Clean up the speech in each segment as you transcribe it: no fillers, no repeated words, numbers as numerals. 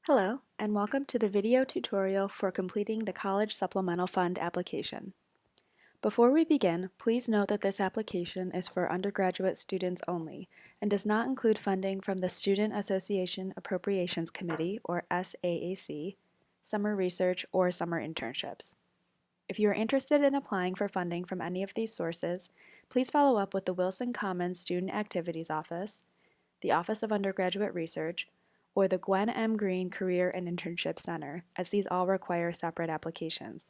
Hello, and welcome to the video tutorial for completing the College Supplemental Fund application. Before we begin, please note that this application is for undergraduate students only and does not include funding from the Student Association Appropriations Committee, or SAAC, summer research, or summer internships. If you are interested in applying for funding from any of these sources, please follow up with the Wilson Commons Student Activities Office, the Office of Undergraduate Research, or the Gwen M. Green Career and Internship Center, as these all require separate applications.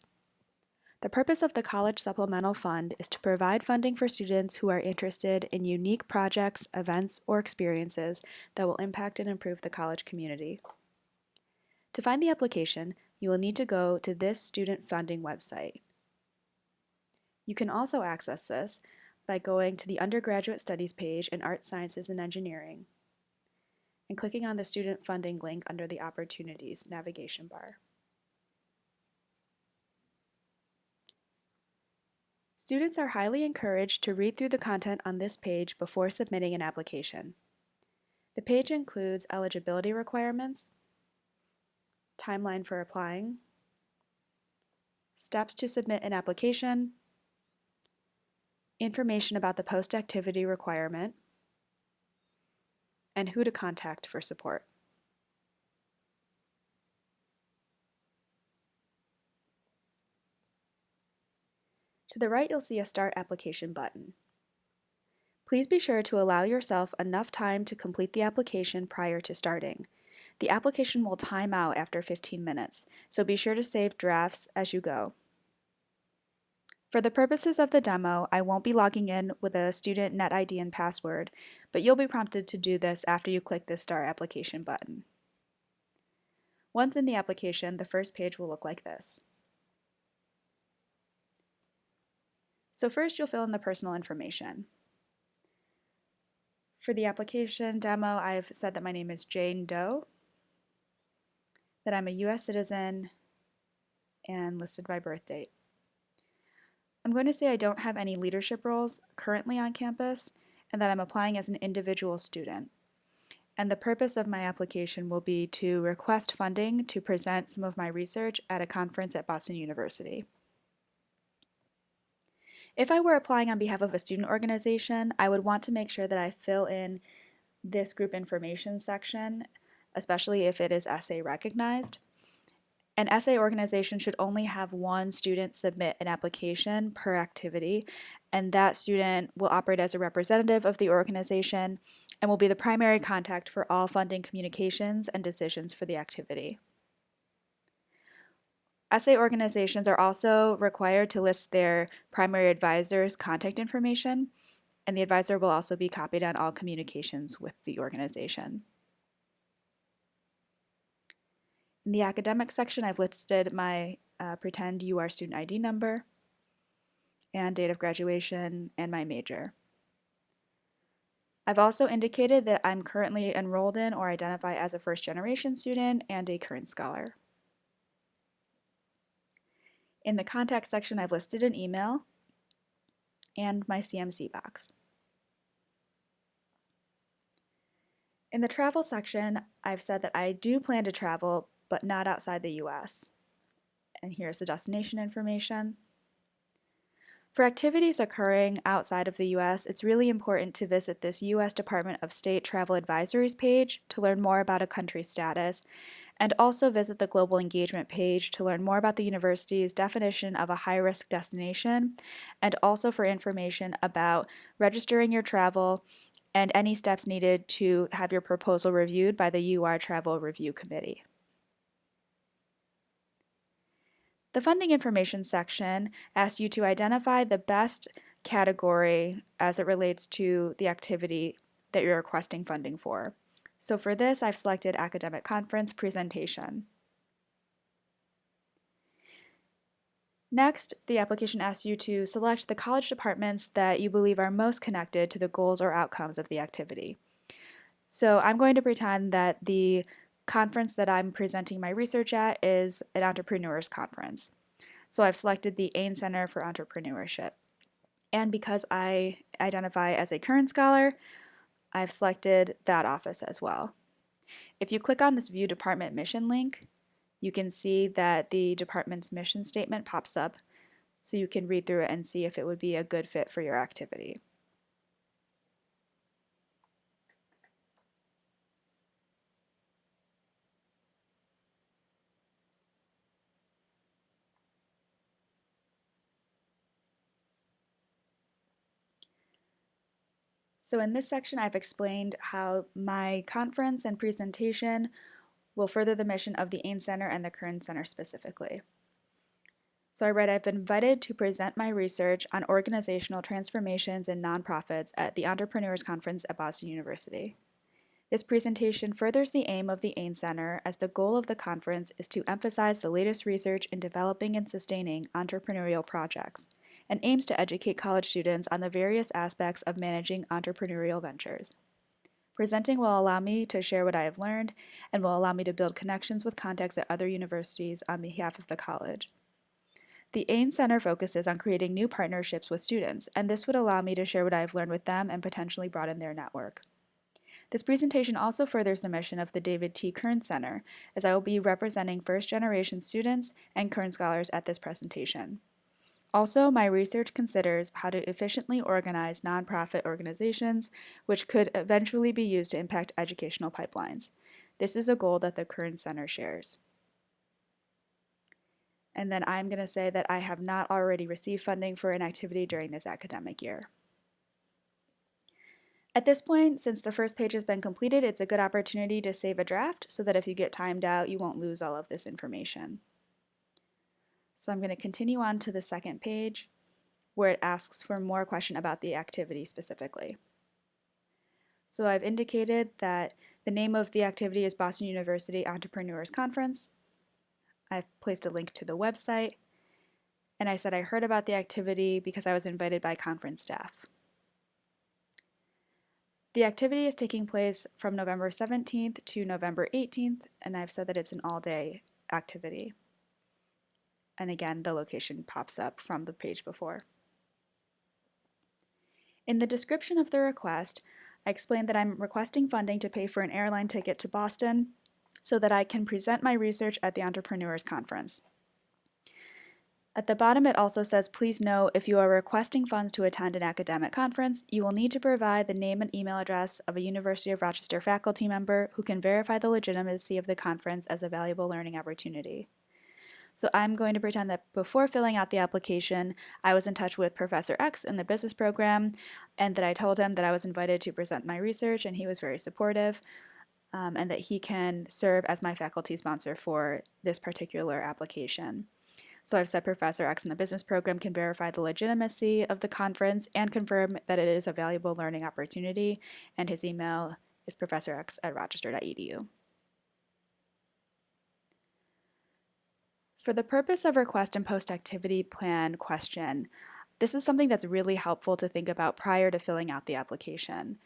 The purpose of the College Supplemental Fund is to provide funding for students who are interested in unique projects, events, or experiences that will impact and improve the college community. To find the application, you will need to go to this student funding website. You can also access this by going to the Undergraduate Studies page in Arts, Sciences, and Engineering, and clicking on the student funding link under the Opportunities navigation bar. Students are highly encouraged to read through the content on this page before submitting an application. The page includes eligibility requirements, timeline for applying, steps to submit an application, information about the post-activity requirement, and who to contact for support. To the right, you'll see a Start Application button. Please be sure to allow yourself enough time to complete the application prior to starting. The application will time out after 15 minutes, so be sure to save drafts as you go. For the purposes of the demo, I won't be logging in with a student net ID and password, but you'll be prompted to do this after you click the Start Application button. Once in the application, the first page will look like this. So first, you'll fill in the personal information. For the application demo, I've said that my name is Jane Doe, that I'm a U.S. citizen, and listed my birth date. I'm going to say I don't have any leadership roles currently on campus, and that I'm applying as an individual student. And the purpose of my application will be to request funding to present some of my research at a conference at Boston University. If I were applying on behalf of a student organization, I would want to make sure that I fill in this group information section, especially if it is essay recognized. An essay organization should only have one student submit an application per activity, and that student will operate as a representative of the organization and will be the primary contact for all funding communications and decisions for the activity. Essay organizations are also required to list their primary advisor's contact information, and the advisor will also be copied on all communications with the organization. In the academic section, I've listed my pretend UR student ID number and date of graduation and my major. I've also indicated that I'm currently enrolled in or identify as a first-generation student and a current scholar. In the contact section, I've listed an email and my CMC box. In the travel section, I've said that I do plan to travel, but not outside the US. And here's the destination information. For activities occurring outside of the US, it's really important to visit this US Department of State Travel Advisories page to learn more about a country's status, and also visit the Global Engagement page to learn more about the university's definition of a high-risk destination, and also for information about registering your travel and any steps needed to have your proposal reviewed by the UR Travel Review Committee. The funding information section asks you to identify the best category as it relates to the activity that you're requesting funding for. So for this, I've selected Academic Conference Presentation. Next, the application asks you to select the college departments that you believe are most connected to the goals or outcomes of the activity. So I'm going to pretend that the conference that I'm presenting my research at is an entrepreneurs conference. So I've selected the Ain Center for Entrepreneurship. And because I identify as a current scholar, I've selected that office as well. If you click on this View Department Mission link, you can see that the department's mission statement pops up, so you can read through it and see if it would be a good fit for your activity. So in this section, I've explained how my conference and presentation will further the mission of the AIM Center and the Kern Center specifically. So I write, I've been invited to present my research on organizational transformations in nonprofits at the Entrepreneurs Conference at Boston University. This presentation furthers the aim of the AIM Center, as the goal of the conference is to emphasize the latest research in developing and sustaining entrepreneurial projects, and aims to educate college students on the various aspects of managing entrepreneurial ventures. Presenting will allow me to share what I have learned and will allow me to build connections with contacts at other universities on behalf of the college. The AIM Center focuses on creating new partnerships with students, and this would allow me to share what I have learned with them and potentially broaden their network. This presentation also furthers the mission of the David T. Kern Center, as I will be representing first-generation students and Kern scholars at this presentation. Also, my research considers how to efficiently organize nonprofit organizations, which could eventually be used to impact educational pipelines. This is a goal that the Kern Center shares. And then I'm going to say that I have not already received funding for an activity during this academic year. At this point, since the first page has been completed, it's a good opportunity to save a draft so that if you get timed out, you won't lose all of this information. So I'm going to continue on to the second page, where it asks for more question about the activity specifically. So I've indicated that the name of the activity is Boston University Entrepreneurs Conference. I've placed a link to the website, and I said I heard about the activity because I was invited by conference staff. The activity is taking place from November 17th to November 18th, and I've said that it's an all-day activity. And again, the location pops up from the page before. In the description of the request, I explained that I'm requesting funding to pay for an airline ticket to Boston so that I can present my research at the Entrepreneurs Conference. At the bottom, it also says, please note, if you are requesting funds to attend an academic conference, you will need to provide the name and email address of a University of Rochester faculty member who can verify the legitimacy of the conference as a valuable learning opportunity. So I'm going to pretend that before filling out the application, I was in touch with Professor X in the business program, and that I told him that I was invited to present my research, and he was very supportive, and that he can serve as my faculty sponsor for this particular application. So I've said Professor X in the business program can verify the legitimacy of the conference and confirm that it is a valuable learning opportunity, and his email is professorx@rochester.edu. For the purpose of request and post-activity plan question, this is something that's really helpful to think about prior to filling out the application.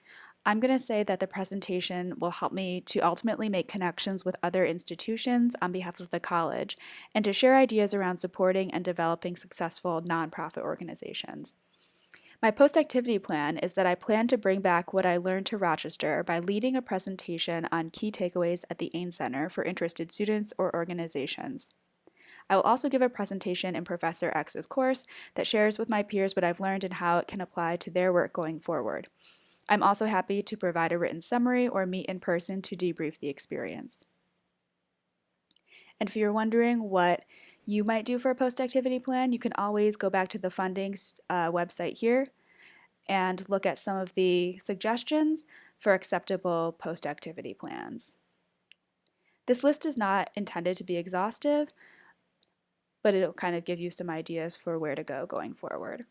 I'm going to say that the presentation will help me to ultimately make connections with other institutions on behalf of the college and to share ideas around supporting and developing successful nonprofit organizations. My post-activity plan is that I plan to bring back what I learned to Rochester by leading a presentation on key takeaways at the AIM Center for interested students or organizations. I will also give a presentation in Professor X's course that shares with my peers what I've learned and how it can apply to their work going forward. I'm also happy to provide a written summary or meet in person to debrief the experience. And if you're wondering what you might do for a post-activity plan, you can always go back to the funding website here and look at some of the suggestions for acceptable post-activity plans. This list is not intended to be exhaustive, but it'll kind of give you some ideas for where to go going forward.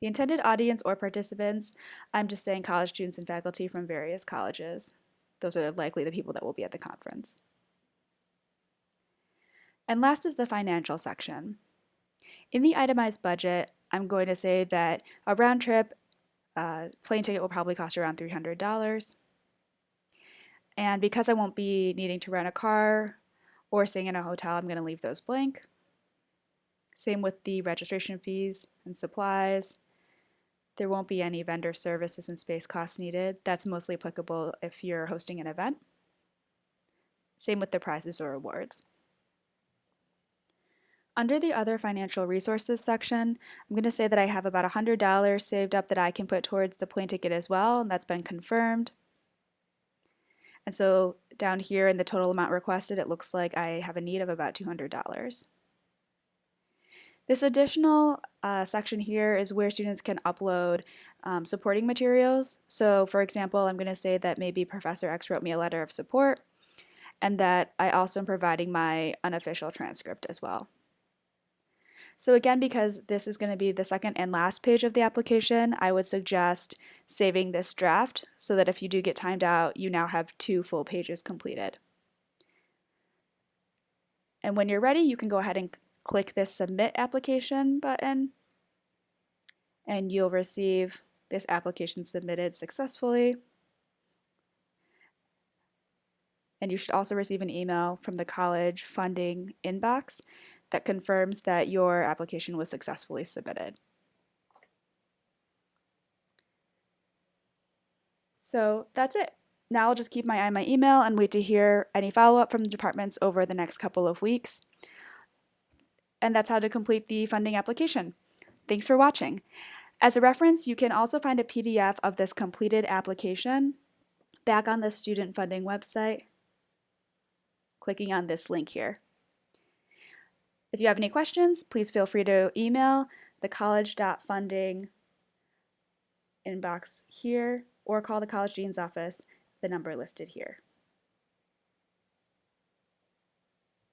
The intended audience or participants, I'm just saying college students and faculty from various colleges. Those are likely the people that will be at the conference. And last is the financial section. In the itemized budget, I'm going to say that a round trip plane ticket will probably cost around $300. And because I won't be needing to rent a car or staying in a hotel, I'm going to leave those blank. Same with the registration fees and supplies, There won't be any vendor services and space costs needed. That's mostly applicable if you're hosting an event. Same with the prizes or awards. Under the Other Financial Resources section, I'm going to say that I have about $100 saved up that I can put towards the plane ticket as well, and that's been confirmed. And so down here in the total amount requested, it looks like I have a need of about $200. This additional section here is where students can upload supporting materials. So for example, I'm going to say that maybe Professor X wrote me a letter of support, and that I also am providing my unofficial transcript as well. So again, because this is going to be the second and last page of the application, I would suggest saving this draft so that if you do get timed out, you now have 2 full pages completed. And when you're ready, you can go ahead and click this Submit Application button, and you'll receive this application submitted successfully. And you should also receive an email from the college funding inbox that confirms that your application was successfully submitted. So that's it. Now I'll just keep my eye on my email and wait to hear any follow-up from the departments over the next couple of weeks. And that's how to complete the funding application. Thanks for watching. As a reference, you can also find a PDF of this completed application back on the student funding website, clicking on this link here. If you have any questions, please feel free to email the college.funding inbox here or call the College Dean's office, the number listed here.